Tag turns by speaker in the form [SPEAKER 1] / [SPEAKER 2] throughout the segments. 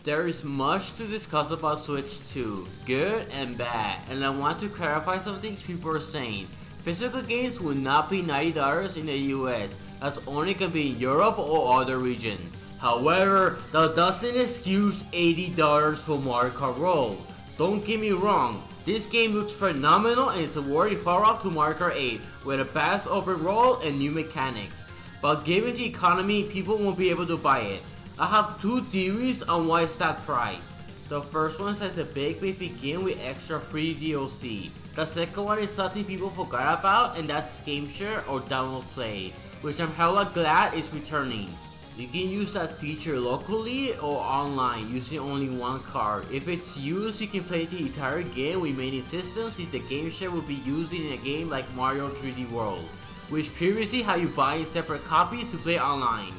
[SPEAKER 1] There is much to discuss about Switch 2, good and bad, and I want to clarify some things people are saying. Physical games will not be $90 in the US, that's only can be in Europe or other regions. However, that doesn't excuse $80 for Mario Kart Roll. Don't get me wrong, this game looks phenomenal and is a worthy follow-up to Mario Kart 8 with a fast open roll and new mechanics. But given the economy, people won't be able to buy it. I have two theories on why it's that price. The first one says the big may begin with extra free DLC. The second one is something people forgot about, and that's game share or download play, which I'm hella glad is returning. You can use that feature locally or online using only one card. If it's used, you can play the entire game with many systems, since the game share will be used in a game like Mario 3D World, which previously had you buying separate copies to play online.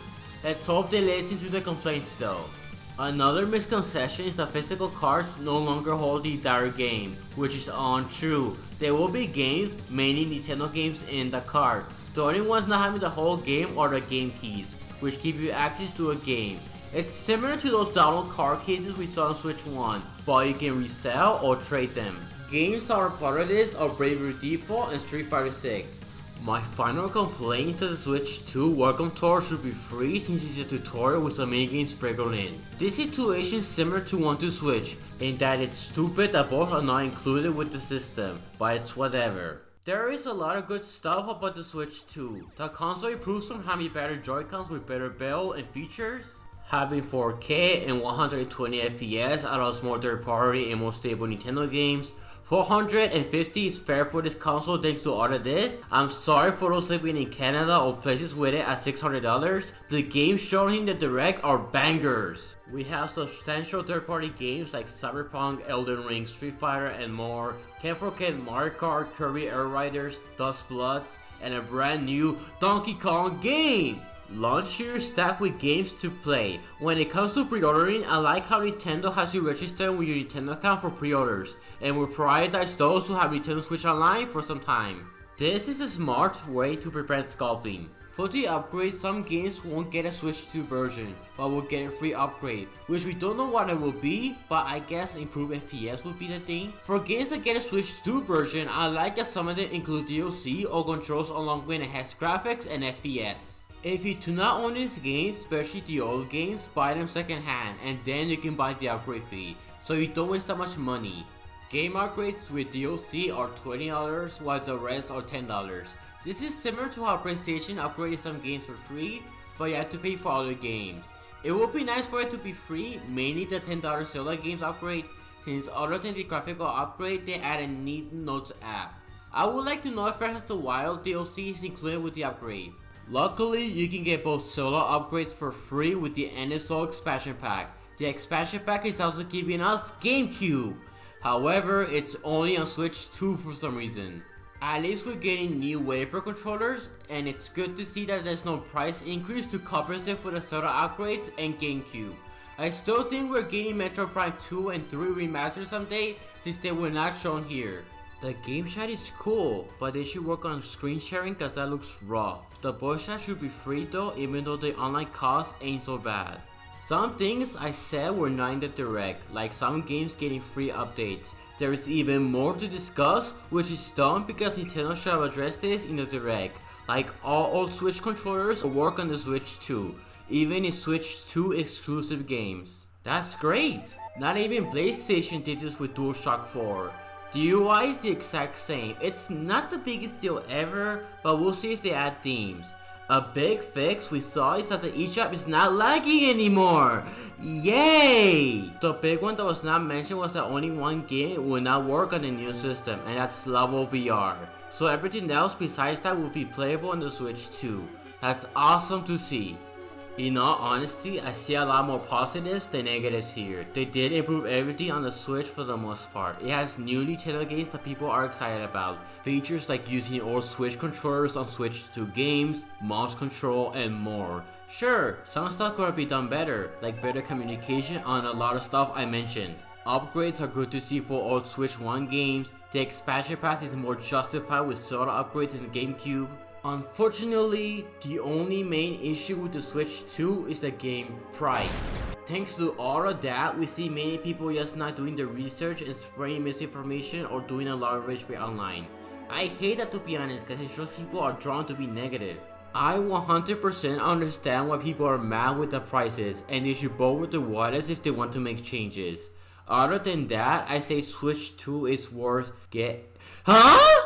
[SPEAKER 1] Let's hope they listen to the complaints though. Another misconception is that physical cards no longer hold the entire game, which is untrue. There will be games, mainly Nintendo games, in the card. The only ones not having the whole game are the game keys, which give you access to a game. It's similar to those download card cases we saw on Switch 1, but you can resell or trade them. Games that are part of this are Bravely Default and Street Fighter 6. My final complaint is that the Switch 2 Welcome Tour should be free since it's a tutorial with some minigames sprinkled in. This situation is similar to One to Switch in that it's stupid that both are not included with the system, but it's whatever. There is a lot of good stuff about the Switch 2. The console improves from having better Joy-Cons with better build and features, having 4K and 120 FPS allows more third-party and more stable Nintendo games. 450 is fair for this console thanks to all of this. I'm sorry for those living in Canada or places with it at $600. The games shown in the Direct are bangers. We have substantial third-party games like Cyberpunk, Elden Ring, Street Fighter, and more. Can't forget Mario Kart, Kirby Air Riders, Dust Bloods, and a brand new Donkey Kong game! Launch year stacked with games to play. When it comes to pre-ordering, I like how Nintendo has you register with your Nintendo account for pre-orders, and will prioritize those who have Nintendo Switch Online for some time. This is a smart way to prevent scalping. For the upgrade, some games won't get a Switch 2 version, but will get a free upgrade, which we don't know what it will be, but I guess improved FPS would be the thing. For games that get a Switch 2 version, I like that some of them include DLC or controls along with enhanced graphics and FPS. If you do not own these games, especially the old games, buy them second hand and then you can buy the upgrade fee, so you don't waste that much money. Game upgrades with DLC are $20 while the rest are $10. This is similar to how PlayStation upgraded some games for free, but you have to pay for other games. It would be nice for it to be free, mainly the $10 Zelda games upgrade, since other than the graphical upgrade, they add a neat Notes app. I would like to know if Breath of the Wild DLC is included with the upgrade. Luckily, you can get both solo upgrades for free with the NSO expansion pack. The expansion pack is also giving us GameCube. However, it's only on Switch 2 for some reason. At least we're getting new Vapor controllers, and it's good to see that there's no price increase to compensate for the Zelda upgrades and GameCube. I still think we're getting Metro Prime 2 and 3 remastered someday, since they were not shown here. The game chat is cool, but they should work on screen sharing cause that looks rough. The voice chat should be free though, even though the online cost ain't so bad. Some things I said were not in the Direct, like some games getting free updates. There is even more to discuss, which is dumb because Nintendo should have addressed this in the Direct. Like all old Switch controllers will work on the Switch 2, even in Switch 2 exclusive games. That's great! Not even PlayStation did this with DualShock 4. The UI is the exact same. It's not the biggest deal ever, but we'll see if they add themes. A big fix we saw is that the eShop is not lagging anymore! Yay! The big one that was not mentioned was that only one game will not work on the new system, and that's Level VR. So everything else besides that will be playable on the Switch 2. That's awesome to see. In all honesty, I see a lot more positives than negatives here. They did improve everything on the Switch for the most part. It has new Nintendo games that people are excited about. Features like using old Switch controllers on Switch 2 games, mouse control, and more. Sure, some stuff could be done better, like better communication on a lot of stuff I mentioned. Upgrades are good to see for old Switch 1 games. The expansion pass is more justified with Zelda upgrades in GameCube. Unfortunately, the only main issue with the Switch 2 is the game price. Thanks to all of that, we see many people just not doing the research and spreading misinformation or doing a lot of rage bait online. I hate that, to be honest, because it shows people are drawn to be negative. I 100% understand why people are mad with the prices, and they should vote with their wallets if they want to make changes. Other than that, I say Switch 2 is worth Huh?